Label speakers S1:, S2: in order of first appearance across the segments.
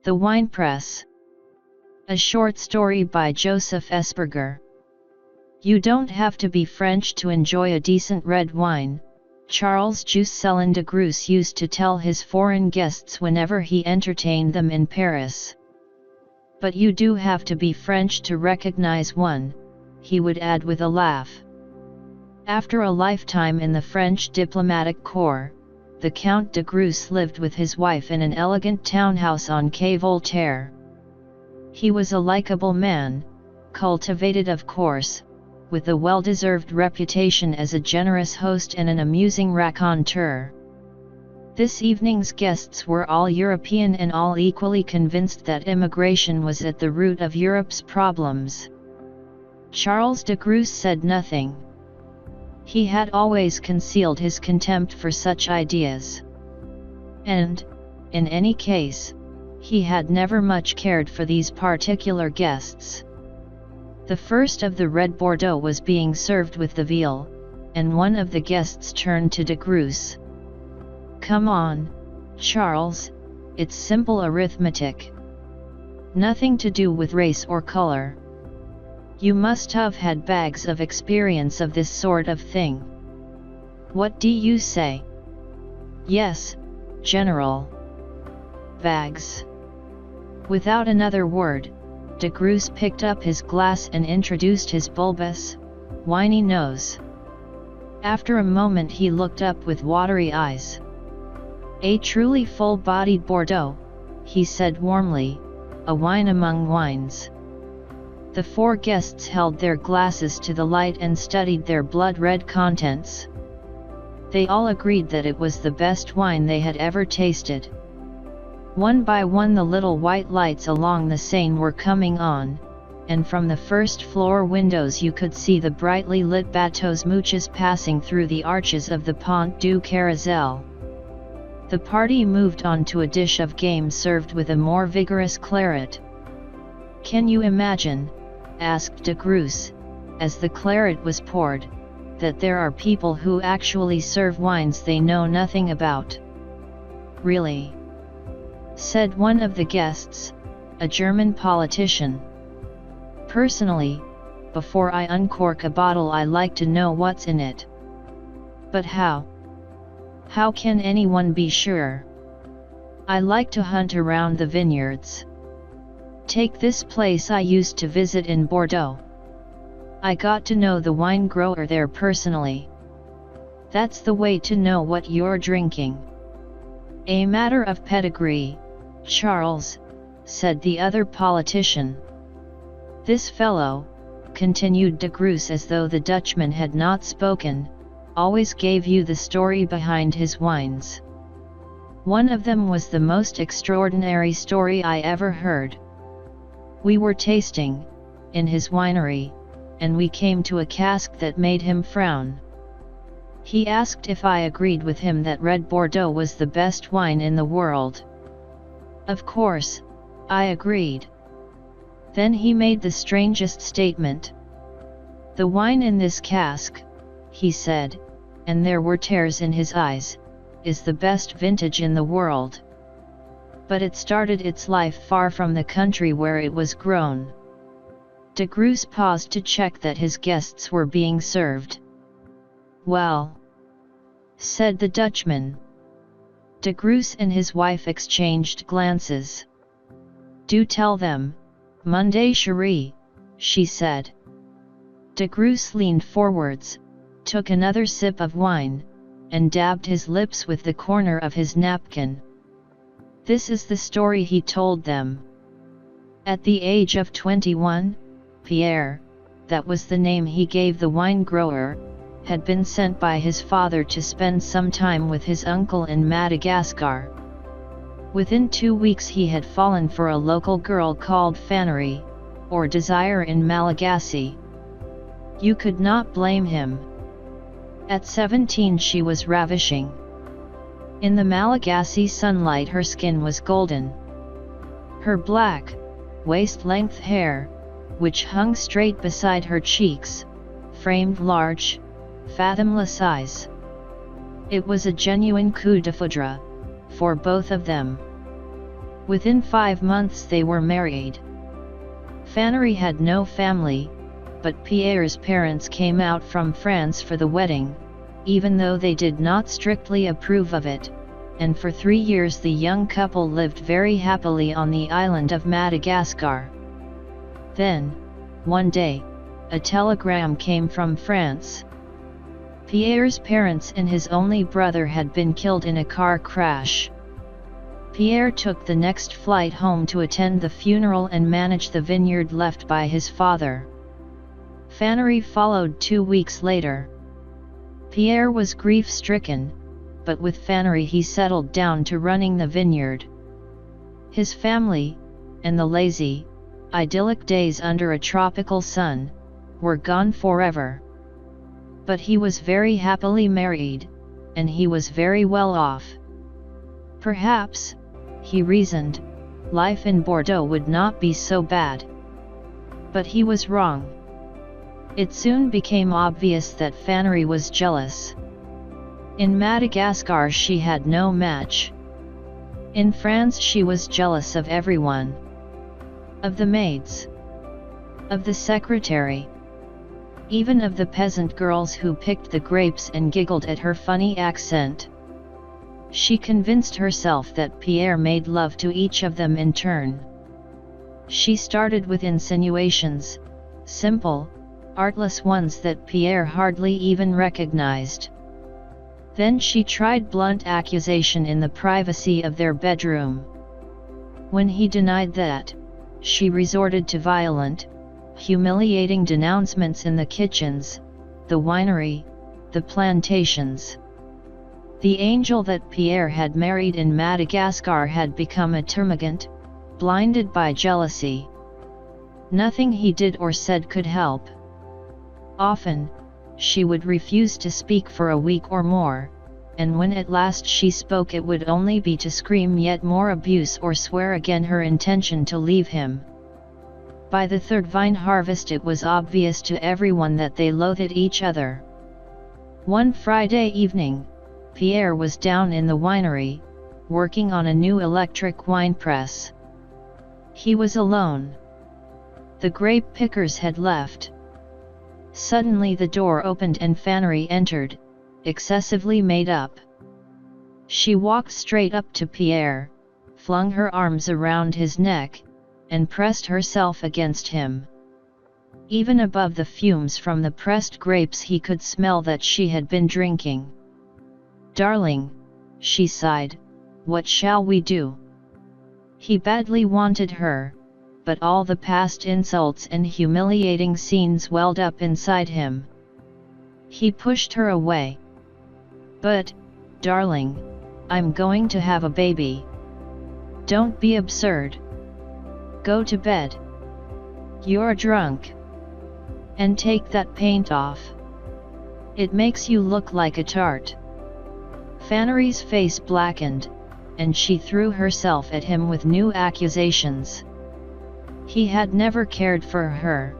S1: The Winepress. A short story by Josef Essberger. You don't have to be French to enjoy a decent red wine, Charles Joscelin de Groos used to tell his foreign guests whenever he entertained them in Paris. But you do have to be French to recognize one, he would add with a laugh. After a lifetime in the French diplomatic corps, the Count de Groos lived with his wife in an elegant townhouse on Quai Voltaire. He was a likable man, cultivated of course, with a well-deserved reputation as a generous host and an amusing raconteur. This evening's guests were all European and all equally convinced that immigration was at the root of Europe's problems. Charles de Groos said nothing. He had always concealed his contempt for such ideas. And, in any case, he had never much cared for these particular guests. The first of the red Bordeaux was being served with the veal, and one of the guests turned to de Groos. "Come on, Charles, it's simple arithmetic. Nothing to do with race or color. You must have had bags of experience of this sort of thing. What do you say?" "Yes, General. Bags." Without another word, de Groos picked up his glass and introduced his bulbous, whiny nose. After a moment he looked up with watery eyes. "A truly full-bodied Bordeaux," he said warmly, "a wine among wines." The four guests held their glasses to the light and studied their blood-red contents. They all agreed that it was the best wine they had ever tasted. One by one the little white lights along the Seine were coming on, and from the first-floor windows you could see the brightly lit bateaux mouches passing through the arches of the Pont du Carrousel. The party moved on to a dish of game served with a more vigorous claret. "Can you imagine," asked de Groos, as the claret was poured, "that there are people who actually serve wines they know nothing about?" "Really?" said one of the guests, a German politician. "Personally, before I uncork a bottle I like to know what's in it." "But how? How can anyone be sure?" "I like to hunt around the vineyards. Take this place I used to visit in Bordeaux. I got to know the wine grower there personally. That's the way to know what you're drinking." "A matter of pedigree, Charles," said the other politician. "This fellow," continued de Groos as though the Dutchman had not spoken, "always gave you the story behind his wines. One of them was the most extraordinary story I ever heard. We were tasting, in his winery, and we came to a cask that made him frown. He asked if I agreed with him that red Bordeaux was the best wine in the world. Of course, I agreed. Then he made the strangest statement. 'The wine in this cask,' he said, and there were tears in his eyes, 'is the best vintage in the world. But it started its life far from the country where it was grown.'" De Groos paused to check that his guests were being served. "Well," said the Dutchman. De Groos and his wife exchanged glances. "Do tell them, Monday chérie," she said. De Groos leaned forwards, took another sip of wine, and dabbed his lips with the corner of his napkin. This is the story he told them. At the age of 21, Pierre, that was the name he gave the wine grower, had been sent by his father to spend some time with his uncle in Madagascar. Within 2 weeks he had fallen for a local girl called Fannery, or Desire in Malagasy. You could not blame him. At 17 she was ravishing. In the Malagasy sunlight her skin was golden. Her black, waist-length hair, which hung straight beside her cheeks, framed large, fathomless eyes. It was a genuine coup de foudre, for both of them. Within 5 months they were married. Fannery had no family, but Pierre's parents came out from France for the wedding, even though they did not strictly approve of it, and for 3 years the young couple lived very happily on the island of Madagascar. Then, one day, a telegram came from France. Pierre's parents and his only brother had been killed in a car crash. Pierre took the next flight home to attend the funeral and manage the vineyard left by his father. Fannery followed 2 weeks later. Pierre was grief-stricken, but with Fannery he settled down to running the vineyard. His family, and the lazy, idyllic days under a tropical sun, were gone forever. But he was very happily married, and he was very well off. Perhaps, he reasoned, life in Bordeaux would not be so bad. But he was wrong. It soon became obvious that Fannery was jealous. In Madagascar she had no match. In France she was jealous of everyone. Of the maids. Of the secretary. Even of the peasant girls who picked the grapes and giggled at her funny accent. She convinced herself that Pierre made love to each of them in turn. She started with insinuations, simple, artless ones that Pierre hardly even recognized. Then she tried blunt accusation in the privacy of their bedroom. When he denied that, she resorted to violent, humiliating denouncements in the kitchens, the winery, the plantations. The angel that Pierre had married in Madagascar had become a termagant, blinded by jealousy. Nothing he did or said could help. Often, she would refuse to speak for a week or more, and when at last she spoke it would only be to scream yet more abuse or swear again her intention to leave him. By the third vine harvest it was obvious to everyone that they loathed each other. One Friday evening, Pierre was down in the winery, working on a new electric wine press. He was alone. The grape pickers had left. Suddenly the door opened and Fannery entered, excessively made up. She walked straight up to Pierre, flung her arms around his neck, and pressed herself against him. Even above the fumes from the pressed grapes he could smell that she had been drinking. "Darling," she sighed, "what shall we do?" He badly wanted her, but all the past insults and humiliating scenes welled up inside him. He pushed her away. "But, darling, I'm going to have a baby. Don't be absurd. Go to bed. You're drunk. And take that paint off. It makes you look like a tart." Fannery's face blackened, and she threw herself at him with new accusations. He had never cared for her.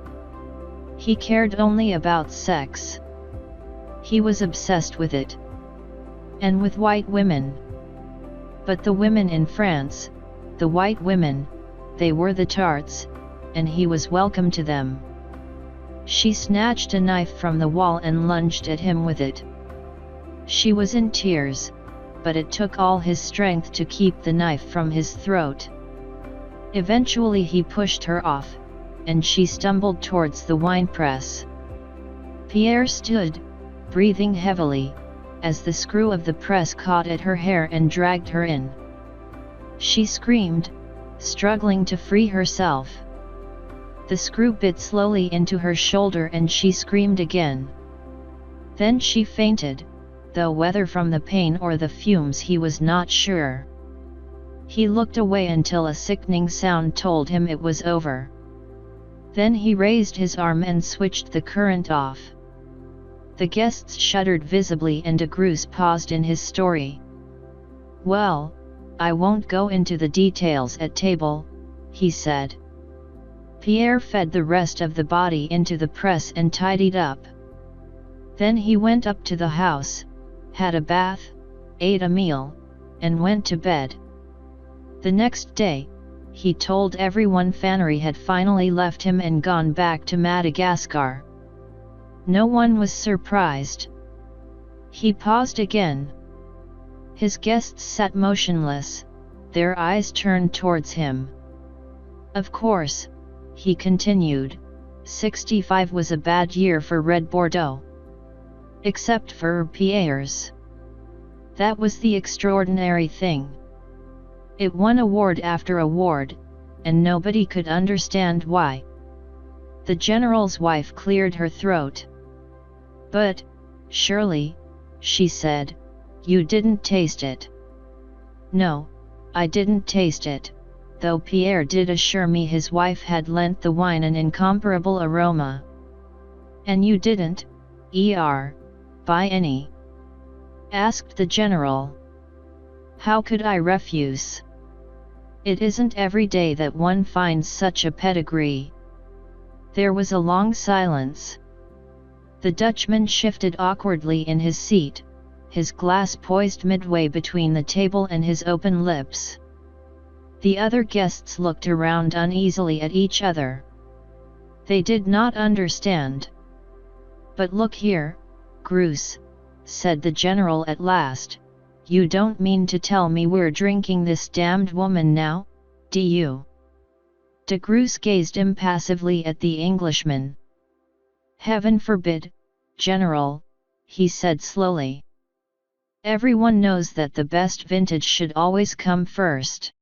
S1: He cared only about sex. He was obsessed with it. And with white women. But the women in France, the white women, they were the tarts, and he was welcome to them. She snatched a knife from the wall and lunged at him with it. She was in tears, but it took all his strength to keep the knife from his throat. Eventually he pushed her off, and she stumbled towards the winepress. Pierre stood, breathing heavily, as the screw of the press caught at her hair and dragged her in. She screamed, struggling to free herself. The screw bit slowly into her shoulder and she screamed again. Then she fainted, though whether from the pain or the fumes he was not sure. He looked away until a sickening sound told him it was over. Then he raised his arm and switched the current off. The guests shuddered visibly and Degroote paused in his story. "Well, I won't go into the details at table," he said. Pierre fed the rest of the body into the press and tidied up. Then he went up to the house, had a bath, ate a meal, and went to bed. The next day, he told everyone Fannery had finally left him and gone back to Madagascar. No one was surprised. He paused again. His guests sat motionless, their eyes turned towards him. Of course, he continued, 65 was a bad year for Red Bordeaux. Except for Pierre's. That was the extraordinary thing. It won award after award, and nobody could understand why. The general's wife cleared her throat. But, surely, she said, you didn't taste it. No, I didn't taste it, though Pierre did assure me his wife had lent the wine an incomparable aroma. And you didn't, buy any? Asked the general. How could I refuse? It isn't every day that one finds such a pedigree. There was a long silence. The Dutchman shifted awkwardly in his seat, his glass poised midway between the table and his open lips. The other guests looked around uneasily at each other. They did not understand. But look here, Groos, said the general at last, you don't mean to tell me we're drinking this damned woman now, do you? De Groos gazed impassively at the Englishman. Heaven forbid, General, he said slowly. Everyone knows that the best vintage should always come first.